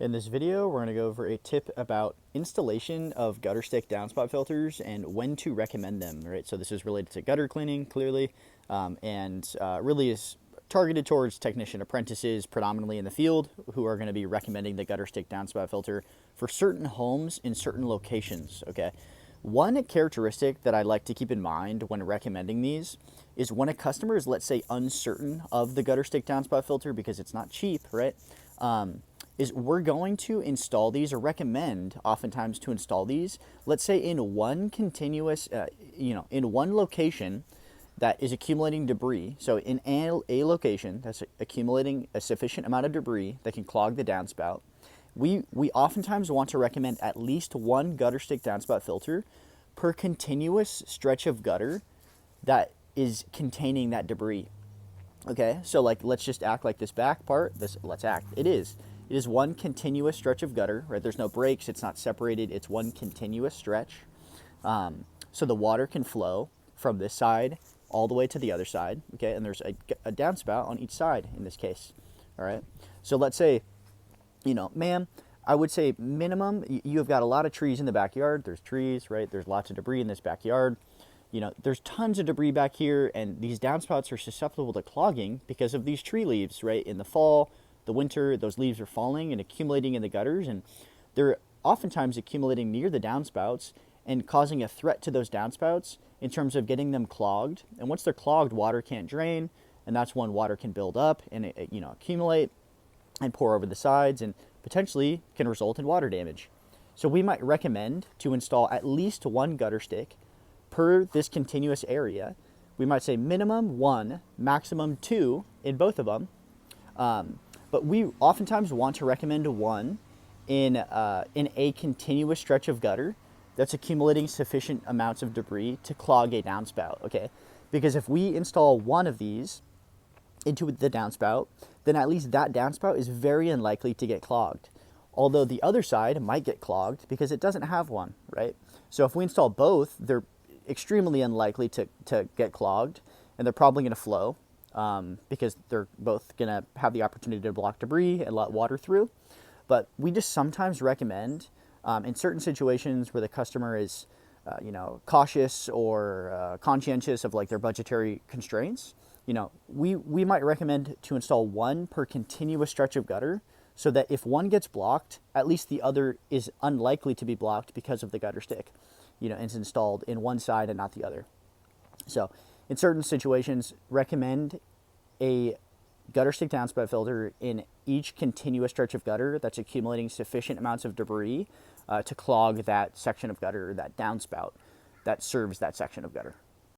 In this video, we're going to go over a tip about installation of gutter stick downspout filters and when to recommend them, right? So this is related to gutter cleaning, clearly, and really is targeted towards technician apprentices, predominantly in the field, who are going to be recommending the gutter stick downspout filter for certain homes in certain locations, okay? One characteristic that I like to keep in mind when recommending these is when a customer is, let's say, uncertain of the gutter stick downspout filter because it's not cheap, right? Is we're going to install these or recommend oftentimes to install these, let's say in one continuous, in one location that is accumulating debris. So in a location that's accumulating a sufficient amount of debris that can clog the downspout, we oftentimes want to recommend at least one gutter stick downspout filter per continuous stretch of gutter that is containing that debris. Okay, so like let's just act like this back part, it is one continuous stretch of gutter, right? There's no breaks, it's not separated, it's one continuous stretch. So the water can flow from this side all the way to the other side, okay? And there's a downspout on each side in this case, all right? So let's say, ma'am, I would say minimum, you've got a lot of trees in the backyard. There's trees, right? There's lots of debris in this backyard. There's tons of debris back here, and these downspouts are susceptible to clogging because of these tree leaves, right? In the fall, the winter, those leaves are falling and accumulating in the gutters, and they're oftentimes accumulating near the downspouts and causing a threat to those downspouts in terms of getting them clogged. And once they're clogged, water can't drain, and that's when water can build up and accumulate and pour over the sides and potentially can result in water damage. So we might recommend to install at least one gutter stick per this continuous area. We might say minimum one, maximum two in both of them. But we oftentimes want to recommend one in a continuous stretch of gutter that's accumulating sufficient amounts of debris to clog a downspout, okay? Because if we install one of these into the downspout, then at least that downspout is very unlikely to get clogged. Although the other side might get clogged because it doesn't have one, right? So if we install both, they're extremely unlikely to get clogged, and they're probably going to flow because they're both going to have the opportunity to block debris and let water through. But we just sometimes recommend in certain situations where the customer is cautious or conscientious of like their budgetary constraints, we might recommend to install one per continuous stretch of gutter so that if one gets blocked, at least the other is unlikely to be blocked because of the gutter stick. It's installed in one side and not the other. So in certain situations, recommend a gutter stick downspout filter in each continuous stretch of gutter that's accumulating sufficient amounts of debris to clog that section of gutter, that downspout that serves that section of gutter.